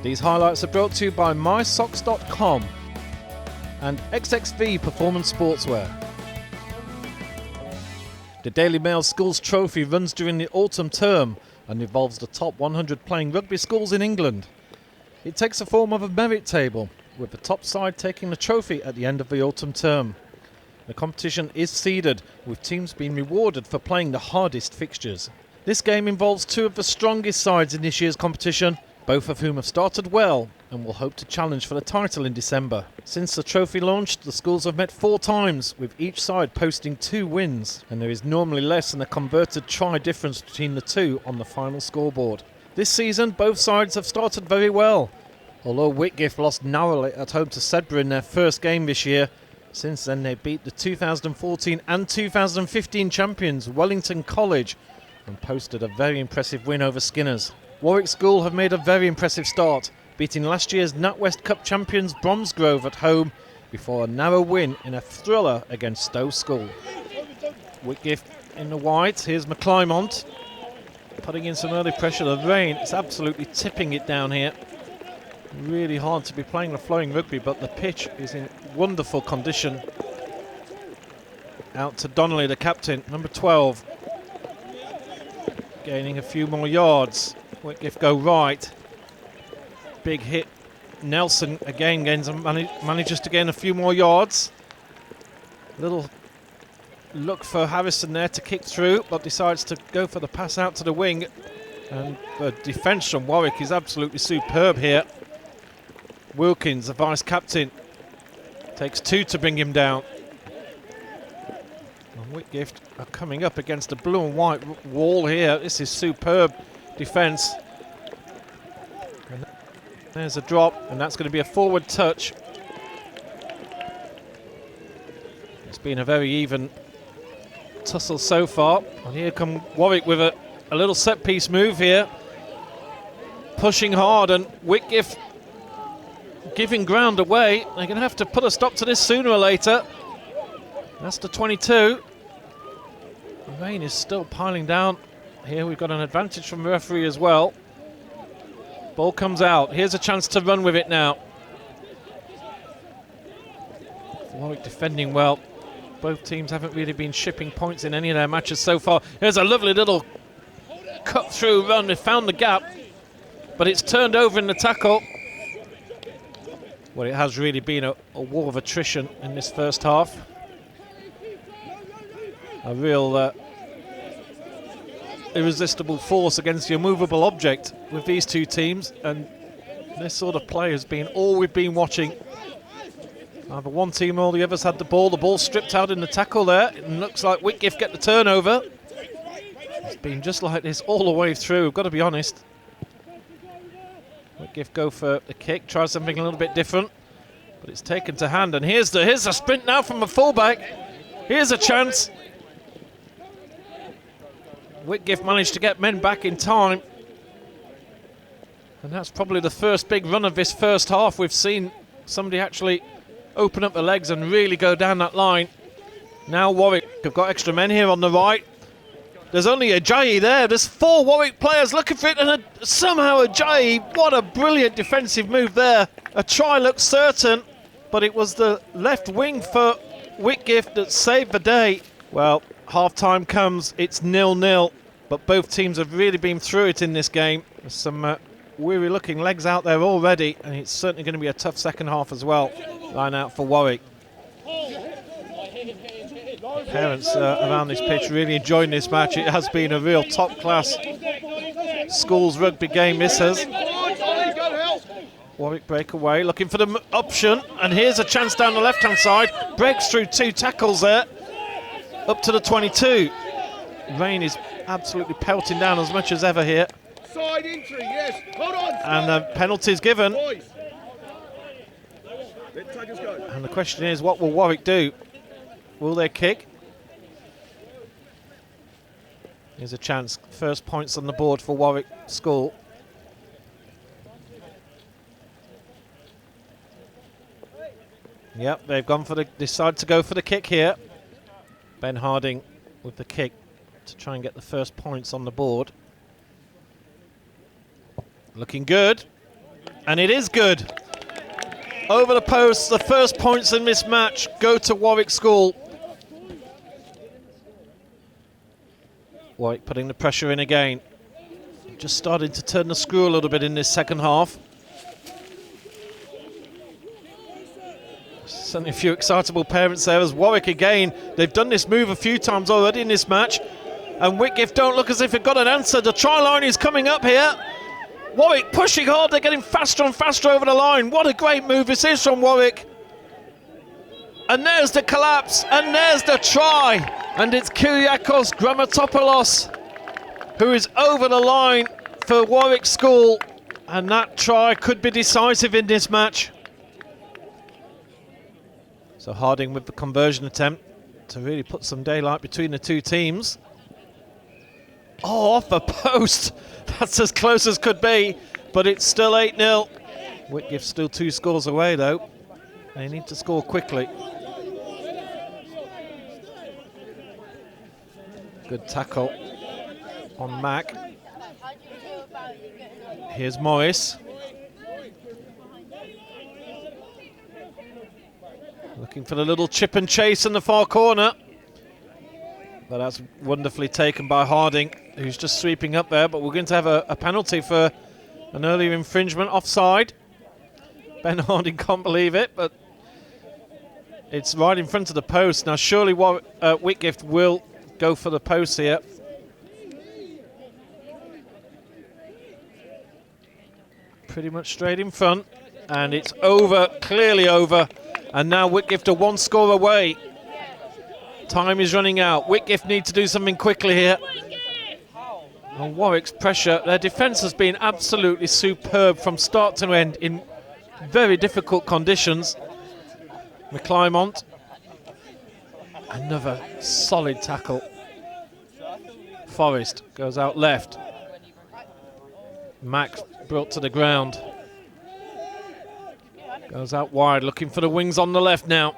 These highlights are brought to you by mysocks.com and XXV Performance Sportswear. The Daily Mail Schools Trophy runs during the autumn term and involves the top 100 playing rugby schools in England. It takes the form of a merit table, with the top side taking the trophy at the end of the autumn term. The competition is seeded, with teams being rewarded for playing the hardest fixtures. This game involves two of the strongest sides in this year's competition, both of whom have started well and will hope to challenge for the title in December. Since the trophy launched, the schools have met 4 times, with each side posting 2 wins, and there is normally less than a converted try difference between the two on the final scoreboard. This season, both sides have started very well, although Whitgift lost narrowly at home to Sedbergh in their first game this year. Since then, they beat the 2014 and 2015 champions Wellington College and posted a very impressive win over Skinners. Warwick School have made a very impressive start, beating last year's Natwest Cup champions Bromsgrove at home before a narrow win in a thriller against Stowe School. Whitgift in the white. Here's McClymont putting in some early pressure. The rain is absolutely tipping it down here. Really hard to be playing the flowing rugby, but the pitch is in wonderful condition. Out to Donnelly, the captain, number 12. Gaining a few more yards. Whitgift go right. Big hit. Nelson again manages to gain a few more yards. Little look for Harrison there to kick through, but decides to go for the pass out to the wing. And the defence from Warwick is absolutely superb here. Wilkins, the vice captain, takes 2 to bring him down. And Whitgift are coming up against a blue and white wall here. This is superb defence. And there's a drop, and that's going to be a forward touch. It's been a very even tussle so far. And here come Warwick with a little set piece move here. Pushing hard, and Whitgift giving ground away. They're going to have to put a stop to this sooner or later. That's the 22. The rain is still piling down. Here we've got an advantage from the referee as well. Ball comes out. Here's a chance to run with it now. Warwick defending well. Both teams haven't really been shipping points in any of their matches so far. Here's a lovely little cut through run. They found the gap, but it's turned over in the tackle. Well, it has really been a war of attrition in this first half. A real irresistible force against the immovable object with these two teams, and this sort of play has been all we've been watching. Either one team or the others had the ball stripped out in the tackle there. It looks like Whitgift get the turnover. It's been just like this all the way through, I've got to be honest. Whitgift go for the kick, try something a little bit different, but it's taken to hand, and here's the sprint now from the fullback. Here's a chance. Whitgift managed to get men back in time, and that's probably the first big run of this first half. We've seen somebody actually open up the legs and really go down that line. Now Warwick have got extra men here on the right. There's only Ajayi there. There's 4 Warwick players looking for it, and somehow Ajayi, what a brilliant defensive move there. A try looks certain, but it was the left wing for Whitgift that saved the day. Well, half-time comes, it's 0-0, but both teams have really been through it in this game. There's some weary-looking legs out there already, and it's certainly going to be a tough second half as well. Line out for Warwick. Parents around this pitch really enjoying this match. It has been a real top-class schools rugby game, this has. Warwick break away, looking for the option, and here's a chance down the left-hand side. Breaks through 2 tackles there, up to the 22. Rain is absolutely pelting down as much as ever here. Side entry, yes. Hold on. And the penalty's given. Boys. Take us go. And the question is, what will Warwick do? Will they kick? Here's a chance. First points on the board for Warwick School. Yep, they've gone for decide to go for the kick here. Ben Harding with the kick to try and get the first points on the board. Looking good. And it is good. Over the post, the first points in this match go to Warwick School. Warwick putting the pressure in again. Just starting to turn the screw a little bit in this second half. Certainly a few excitable parents there as Warwick again. They've done this move a few times already in this match. And Whitgift don't look as if they've got an answer. The try line is coming up here. Warwick pushing hard, they're getting faster and faster over the line. What a great move this is from Warwick. And there's the collapse, and there's the try. And it's Kyriakos Grammatopoulos who is over the line for Warwick School. And that try could be decisive in this match. So Harding with the conversion attempt to really put some daylight between the two teams. Oh, off the post. That's as close as could be, but it's still 8-0. Whitgift still 2 scores away, though. They need to score quickly. Good tackle on Mack. Here's Morris. Looking for the little chip and chase in the far corner. But that's wonderfully taken by Harding, who's just sweeping up there. But we're going to have a penalty for an earlier infringement, offside. Ben Harding can't believe it, but it's right in front of the post. Now surely Whitgift will go for the post here. Pretty much straight in front, and it's over, clearly over. And now Whitgift are 1 score away. Time is running out. Whitgift need to do something quickly here. And Warwick's pressure, their defence has been absolutely superb from start to end in very difficult conditions. McClymont, another solid tackle. Forrest goes out left. Max brought to the ground. Goes out wide, looking for the wings on the left now.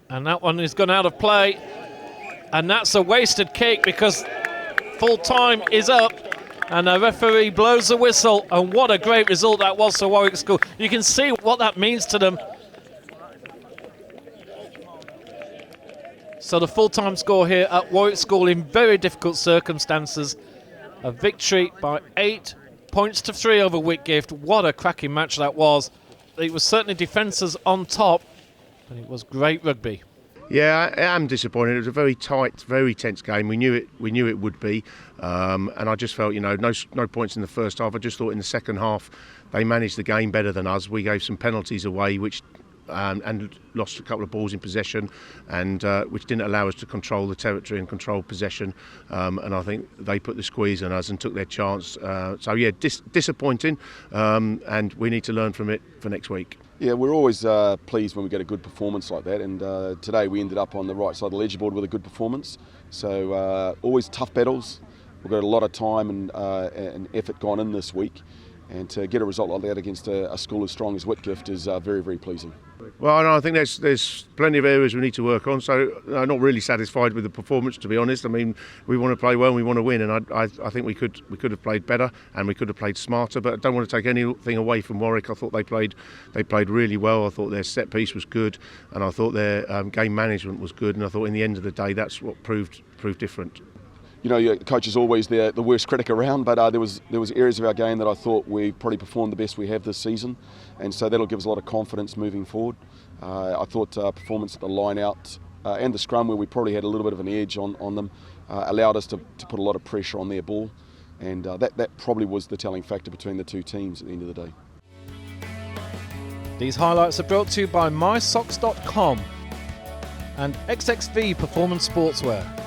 And that one has gone out of play. And that's a wasted kick because full time is up. And the referee blows the whistle. And what a great result that was for Warwick School. You can see what that means to them. So the full-time score here at Warwick School in very difficult circumstances. A victory by 8 points to 3 over Whitgift. What a cracking match that was. It was certainly defences on top. And it was great rugby. Yeah, I am disappointed. It was a very tight, very tense game. We knew it would be, and I just felt, no points in the first half. I just thought in the second half they managed the game better than us. We gave some penalties away, which and lost a couple of balls in possession, and which didn't allow us to control the territory and control possession. And I think they put the squeeze on us and took their chance. So yeah, disappointing, and we need to learn from it for next week. Yeah, we're always pleased when we get a good performance like that, and today we ended up on the right side of the ledger board with a good performance. So always tough battles. We've got a lot of time and effort gone in this week, and to get a result like that against a school as strong as Whitgift is very, very pleasing. Well, I think there's plenty of areas we need to work on, so I'm not really satisfied with the performance, to be honest. I mean, we want to play well and we want to win, and I think we could have played better and we could have played smarter, but I don't want to take anything away from Warwick. I thought they played really well. I thought their set piece was good, and I thought their game management was good, and I thought in the end of the day that's what proved different. You know, your coach is always the worst critic around, but there was areas of our game that I thought we probably performed the best we have this season, and so that'll give us a lot of confidence moving forward. I thought performance at the line out and the scrum, where we probably had a little bit of an edge on them, allowed us to put a lot of pressure on their ball, and that probably was the telling factor between the two teams at the end of the day. These highlights are brought to you by mysocks.com and XXV Performance Sportswear.